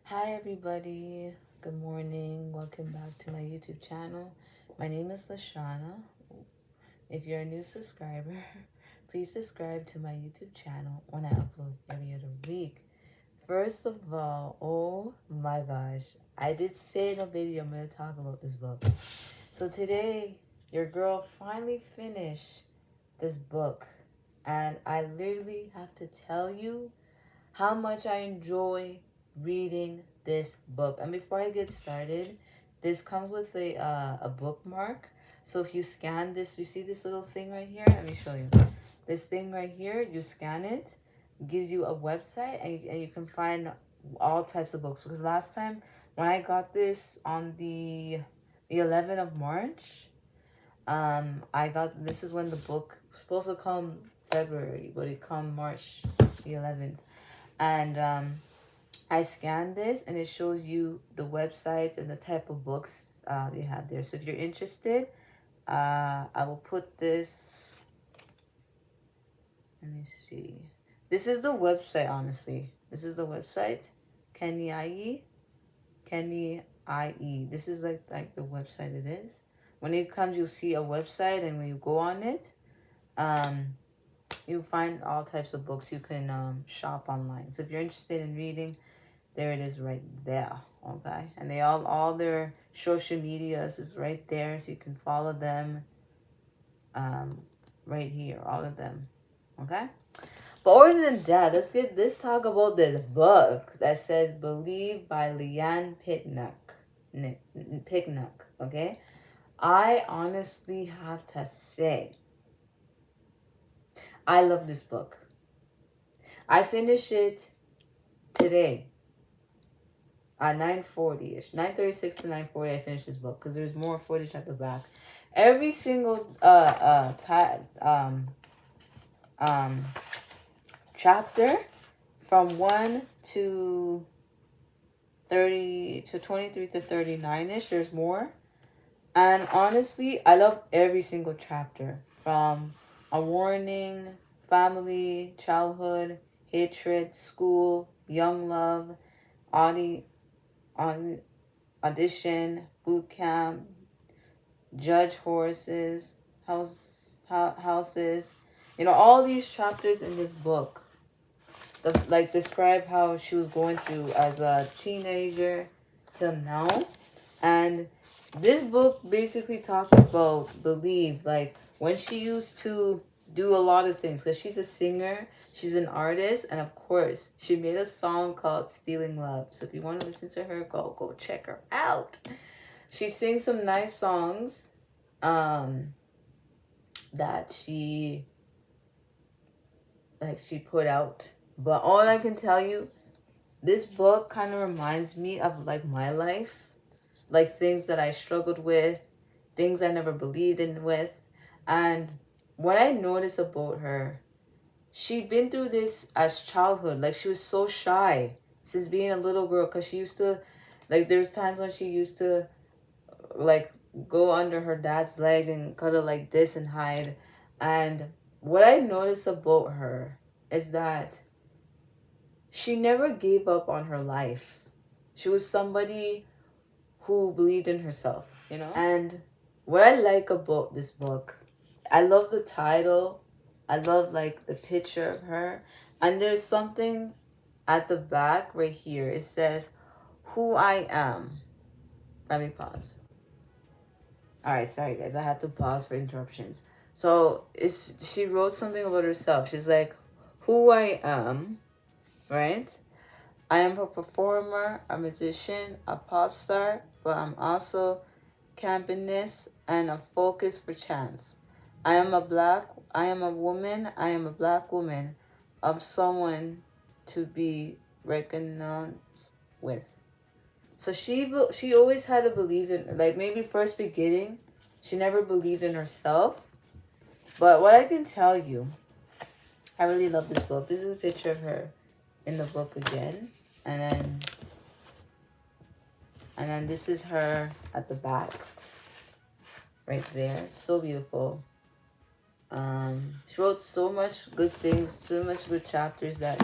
Hi everybody, good morning, welcome back to my YouTube channel. My name is Lashana. If you're a new subscriber, please subscribe to my YouTube channel when I upload every other week. First of all, oh my gosh, I did say in a video I'm going to talk about this book. So today, your girl finally finished this book, and I literally have to tell you how much I enjoy reading this book. And before I get started, this comes with a bookmark. So if you scan this, you see this little thing right here? Let me show you. This thing right here, you scan it, gives you a website, and you can find all types of books. Because last time when I got this on the 11th of March, this is when the book was supposed to come February, but it come March the 11th. And I scanned this and it shows you the websites and the type of books they have there. So if you're interested, I will put this. Let me see. This is the website, honestly. This is the website. Kenny IE. This is like the website it is. When it comes, you'll see a website, and when you go on it, you find all types of books you can shop online. So if you're interested in reading, there it is right there. Okay, and they all their social medias is right there, so you can follow them right here, all of them. Okay, but other than that, let's talk about this book that says "Believe" by Leigh Anna Pinnock. Okay, I honestly have to say I love this book. I finished it today at 9:40ish, 9:36 to 9:40. I finished this book because there's more footage at the back. Every single chapter from 1 to 30 to 23 to 39ish. There's more, and honestly, I love every single chapter, from a warning, family, childhood, hatred, school, young love, audi on audition, boot camp, judge horses, houses. All these chapters in this book, describe how she was going through as a teenager till now. And this book basically talks about believe, like when she used to do a lot of things, because she's a singer, she's an artist, and of course she made a song called Stealing Love. So if you want to listen to her, go check her out. She sings some nice songs that she put out. But all I can tell you, this book kind of reminds me of like my life, like things that I struggled with, things I never believed in with. And what I noticed about her, she'd been through this as childhood. Like, she was so shy since being a little girl, because she used to, like, there's times when she used to like go under her dad's leg and cuddle like this and hide. And what I noticed about her is that she never gave up on her life. She was somebody who believed in herself. And what I like about this book, I love the title. I love like the picture of her. And there's something at the back right here. It says, "Who I am." Let me pause. All right, sorry guys, I had to pause for interruptions. So she wrote something about herself. She's like, "Who I am," right? "I am a performer, a magician, a pop star, but I'm also campiness and a focus for chance. I am a woman, I am a black woman of someone to be recognized with." So she always had to believe in, like, maybe first beginning, she never believed in herself. But what I can tell you, I really love this book. This is a picture of her in the book again. And then this is her at the back. Right there. So beautiful. She wrote so much good things, so much good chapters that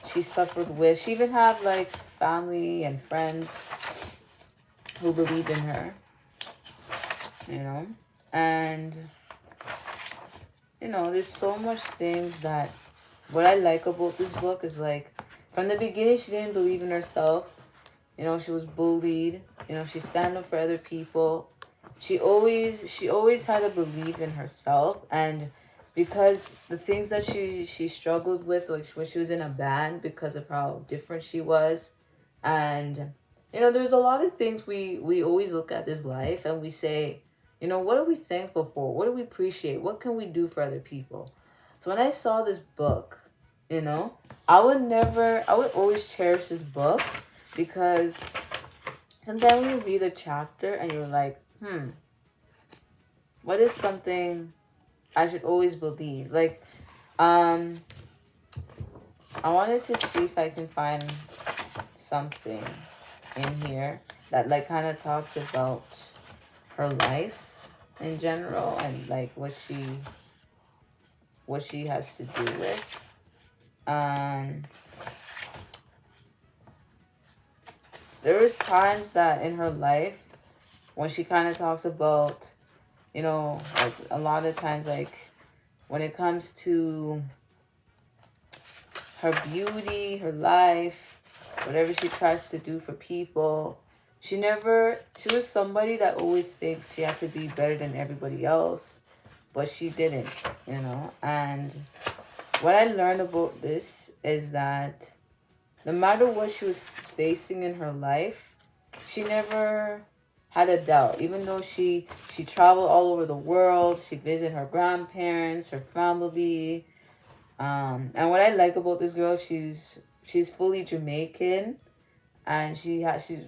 she suffered with. She even had like family and friends who believed in her, you know. And, you know, there's so much things that what I like about this book is like from the beginning she didn't believe in herself. You know, she was bullied. You know, she stand up for other people. She always had to believe in herself, and because the things that she struggled with, like when she was in a band, because of how different she was, and you know, there's a lot of things we always look at this life and we say, you know, what are we thankful for? What do we appreciate? What can we do for other people? So when I saw this book, you know, I would always cherish this book because sometimes when you read a chapter and you're like, what is something I should always believe? Like, I wanted to see if I can find something in here that like kind of talks about her life in general and like what she has to do with. There was times that in her life when she kind of talks about, you know, like a lot of times, like when it comes to her beauty, her life, whatever she tries to do for people, she was somebody that always thinks she had to be better than everybody else, but she didn't, you know. And what I learned about this is that no matter what she was facing in her life, she never had a doubt. Even though she traveled all over the world, she visited her grandparents, her family. And what I like about this girl, she's fully Jamaican, and she's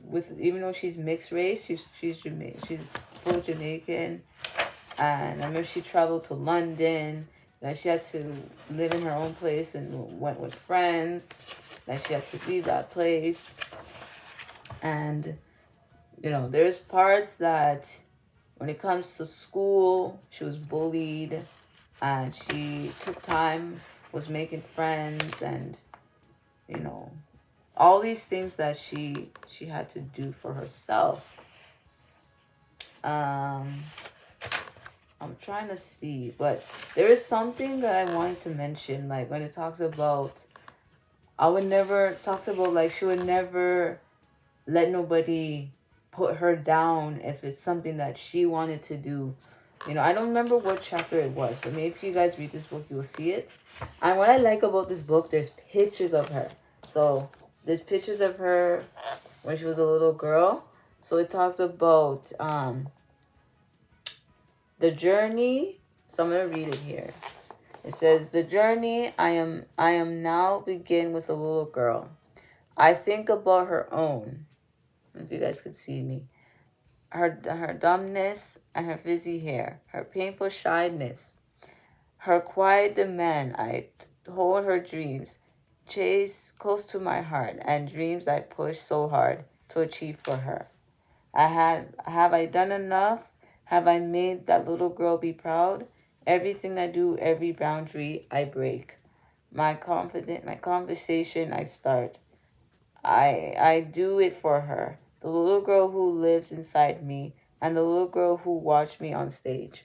with, even though she's mixed race, she's full Jamaican. And I remember she traveled to London. Then she had to live in her own place and went with friends. Then she had to leave that place. And, you know, there's parts that when it comes to school, she was bullied. And she took time, was making friends, and, you know, all these things that she had to do for herself. I'm trying to see, but there is something that I wanted to mention, like when it talks about, talks about like she would never let nobody put her down if it's something that she wanted to do. You know, I don't remember what chapter it was, but maybe if you guys read this book, you'll see it. And what I like about this book, there's pictures of her. So there's pictures of her when she was a little girl. So it talks about the journey. So I'm going to read it here. It says, the journey I am now begin with a little girl. I think about her own. If you guys could see me. Her dumbness and her frizzy hair, her painful shyness, her quiet demand. I hold her dreams, chase close to my heart, and dreams I push so hard to achieve for her. Have I done enough? Have I made that little girl be proud? Everything I do, every boundary I break. My conversation I start. I do it for her. The little girl who lives inside me and the little girl who watched me on stage.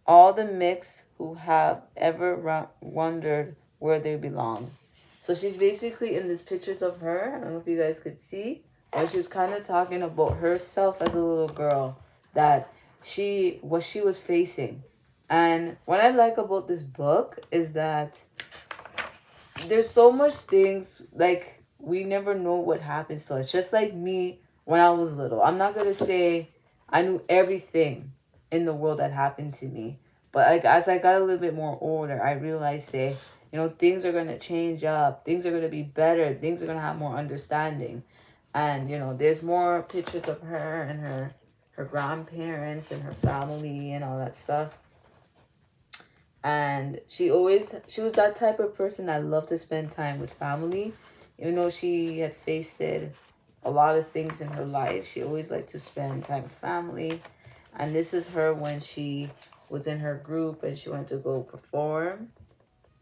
All the mix who have ever wondered where they belong. So she's basically in these pictures of her. I don't know if you guys could see. And she was kind of talking about herself as a little girl. That what she was facing. And what I like about this book is that there's so much things, like we never know what happens to us. Just like me when I was little. I'm not going to say I knew everything in the world that happened to me. But like as I got a little bit more older, I realized, say, you know, things are going to change up. Things are going to be better. Things are going to have more understanding. And, you know, there's more pictures of her and her grandparents and her family and all that stuff. And she was that type of person that loved to spend time with family. Even though she had faced a lot of things in her life, she always liked to spend time with family. And this is her when she was in her group and she went to go perform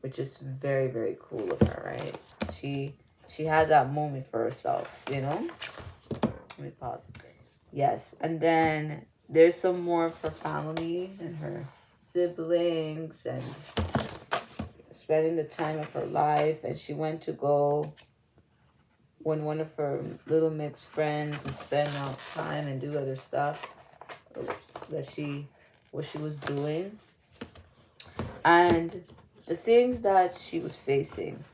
which is very, very cool of her, right? She had that moment for herself, you know? Let me pause. Yes, and then there's some more of her family and her siblings and spending the time of her life. And she went to go when one of her little mixed friends and spend out time and do other stuff. Oops, what she was doing. And the things that she was facing,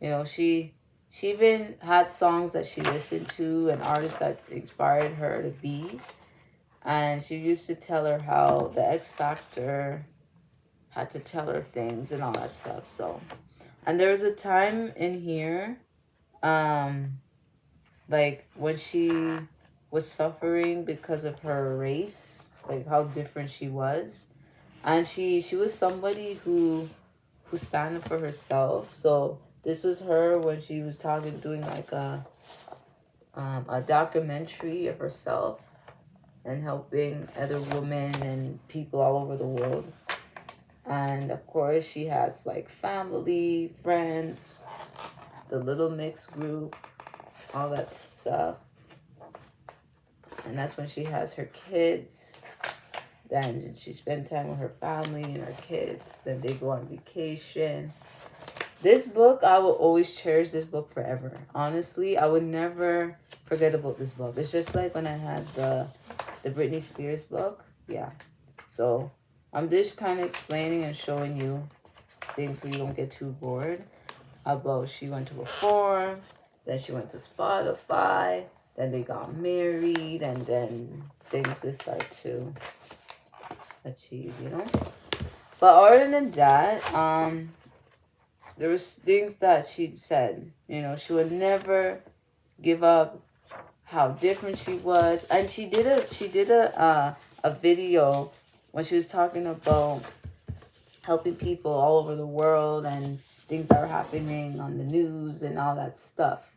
you know, she even had songs that she listened to and artists that inspired her to be. And she used to tell her how the X Factor had to tell her things and all that stuff. So, and there was a time in here, like when she was suffering because of her race, like how different she was. And she was somebody who standing for herself. So this was her when she was doing like a documentary of herself and helping other women and people all over the world. And of course, she has like family, friends, the little mixed group, all that stuff. And that's when she has her kids. Then she spends time with her family and her kids. Then they go on vacation. This book, I will always cherish this book forever. Honestly, I would never forget about this book. It's just like when I had the Britney Spears book. Yeah. So I'm just kind of explaining and showing you things so you don't get too bored. About she went to Reform, then she went to Spotify, then they got married, and then things they start to achieve, you know. But other than that, there was things that she said, you know, she would never give up how different she was. And she did a video when she was talking about helping people all over the world and things that were happening on the news and all that stuff.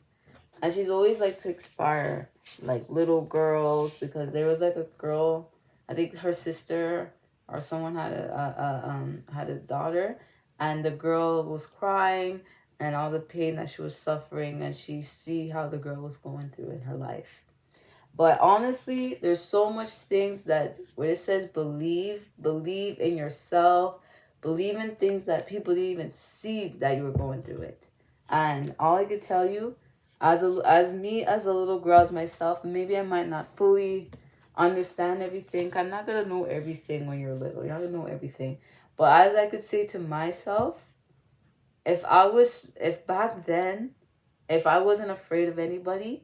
And she's always like to inspire like little girls, because there was like a girl, I think her sister or someone had a daughter, and the girl was crying and all the pain that she was suffering, and she see how the girl was going through in her life. But honestly, there's so much things that when it says believe in yourself, believe in things that people didn't even see that you were going through it. And all I could tell you, as a little girl, as myself, maybe I might not fully understand everything. I'm not gonna know everything when you're little. You're not gonna know everything. But as I could say to myself, if back then, if I wasn't afraid of anybody,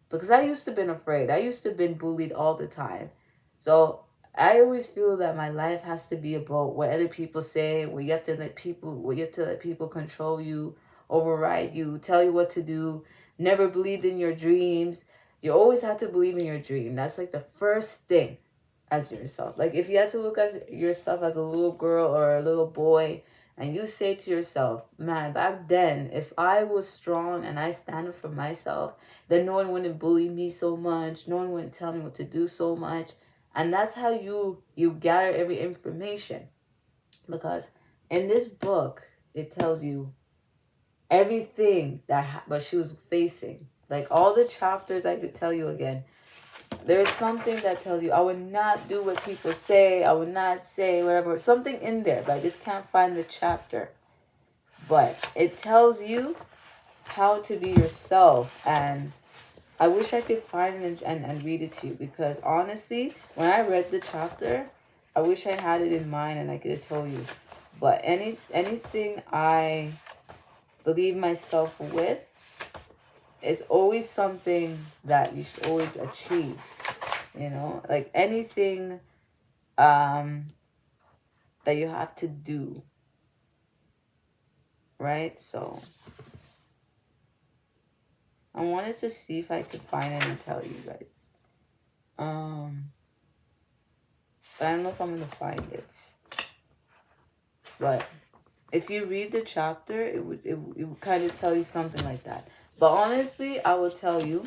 because I used to been afraid. I used to been bullied all the time. So I always feel that my life has to be about what other people say, where you have to let people control you, override you, tell you what to do, never believed in your dreams. You always have to believe in your dream. That's like the first thing as yourself. Like if you had to look at yourself as a little girl or a little boy, and you say to yourself, man, back then, if I was strong and I stand up for myself, then no one wouldn't bully me so much. No one wouldn't tell me what to do so much. And that's how you gather every information. Because in this book, it tells you everything that she was facing. Like all the chapters, I could tell you again. There's something that tells you, I would not do what people say. I would not say whatever. Something in there, but I just can't find the chapter. But it tells you how to be yourself. And I wish I could find it and read it to you. Because honestly, when I read the chapter, I wish I had it in mind and I could have told you. But anything I believe myself with is always something that you should always achieve. You know, like anything that you have to do, right? So I wanted to see if I could find it and tell you guys. But I don't know if I'm gonna find it. But if you read the chapter, it would kind of tell you something like that. But honestly, I will tell you,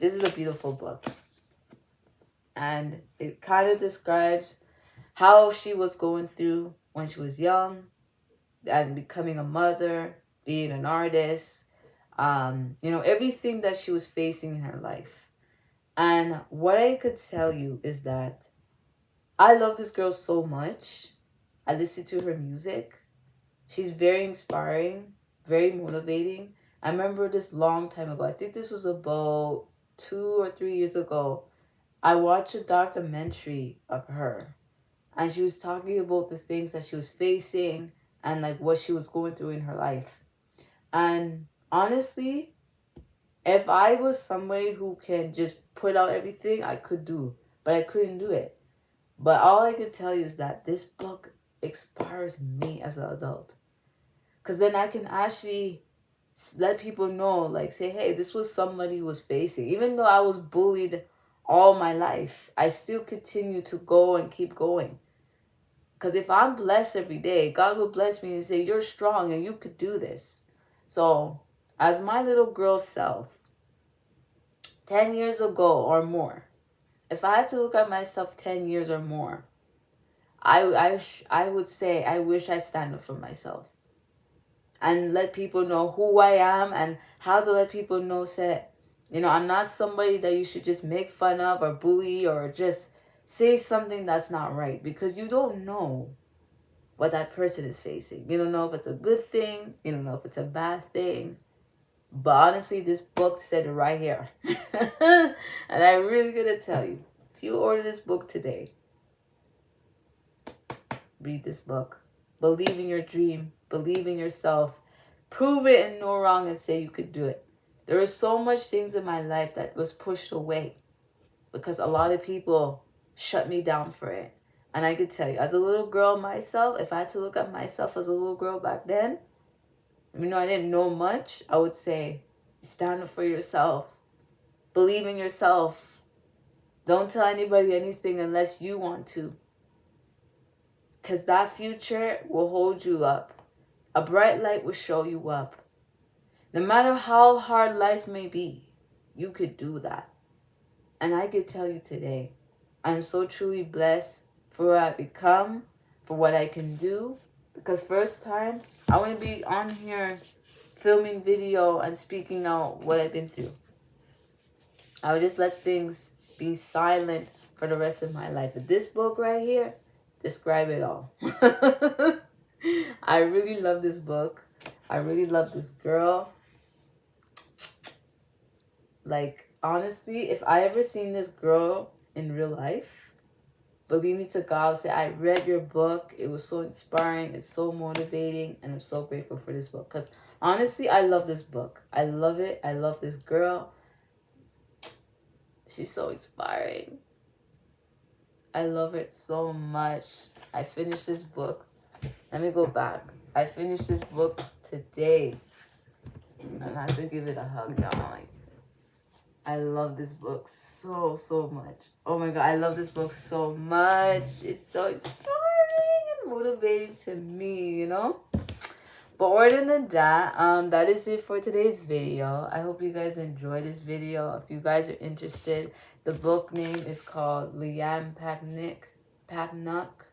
this is a beautiful book. And it kind of describes how she was going through when she was young, and becoming a mother, being an artist, everything that she was facing in her life. And what I could tell you is that I love this girl so much. I listen to her music. She's very inspiring, very motivating. I remember this long time ago. I think this was about 2 or 3 years ago. I watched a documentary of her, and she was talking about the things that she was facing and like what she was going through in her life. And honestly, if I was somebody who can just put out everything, I could do, but I couldn't do it. But all I could tell you is that this book inspires me as an adult. Because then I can actually let people know, like, say, hey, this was somebody who was facing. Even though I was bullied all my life, I still continue to go and keep going. Because if I'm blessed every day, God will bless me and say, you're strong and you could do this. So, as my little girl self, 10 years ago or more, if I had to look at myself 10 years or more, I would say I wish I'd stand up for myself and let people know who I am and how to let people know, say, I'm not somebody that you should just make fun of or bully or just say something that's not right, because you don't know what that person is facing. You don't know if it's a good thing. You don't know if it's a bad thing. But honestly, this book said it right here. And I'm really going to tell you, if you order this book today, read this book. Believe in your dream. Believe in yourself. Prove it and no wrong and say you could do it. There are so much things in my life that was pushed away because a lot of people shut me down for it. And I could tell you, as a little girl myself, if I had to look at myself as a little girl back then, I didn't know much, I would say, stand up for yourself. Believe in yourself. Don't tell anybody anything unless you want to. Because that future will hold you up. A bright light will show you up. No matter how hard life may be, you could do that. And I could tell you today, I'm so truly blessed for what I've become, for what I can do. Because first time, I want to be on here filming video and speaking out what I've been through. I would just let things be silent for the rest of my life. But this book right here, describe it all. I really love this book. I really love this girl. Like, honestly, if I ever seen this girl in real life, believe me to God, I'll say, I read your book. It was so inspiring. It's so motivating. And I'm so grateful for this book. Because honestly, I love this book. I love it. I love this girl. She's so inspiring. I love it so much. I finished this book. Let me go back. I finished this book today. And I have to give it a hug, y'all. I love this book so, so much. Oh my God, I love this book so much. It's so inspiring and motivating to me, But other than that, that is it for today's video. I hope you guys enjoyed this video. If you guys are interested, the book name is called Leigh Anna Pinnock,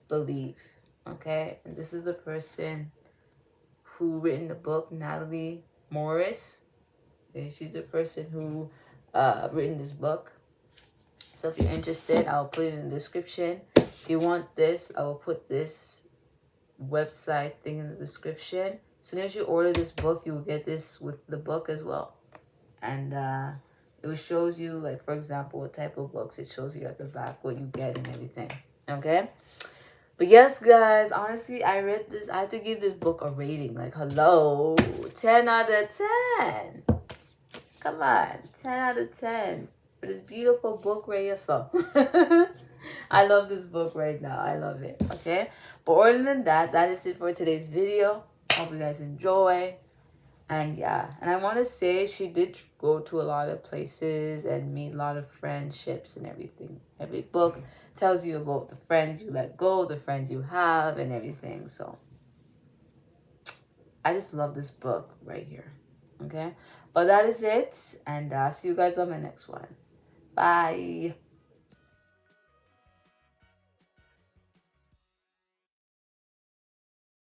Believe. Okay? And this is a person who written the book, Natalie Morris. Okay? She's a person who written this book. So if you're interested, I'll put it in the description. If you want this, I will put this website thing in the description. As soon as you order this book, you will get this with the book as well. And it shows you, like, for example, what type of books. It shows you at the back what you get and everything. Okay? But yes, guys, honestly, I read this. I have to give this book a rating. Like, hello, 10 out of 10. Come on, 10 out of 10 for this beautiful book right here. So, I love this book right now. I love it. Okay? But other than that, that is it for today's video. Hope you guys enjoy. And yeah, and I want to say she did go to a lot of places and meet a lot of friendships and everything. Every book tells you about the friends you let go, the friends you have, and everything. So I just love this book right here. Okay? But that is it. And see you guys on my next one. Bye.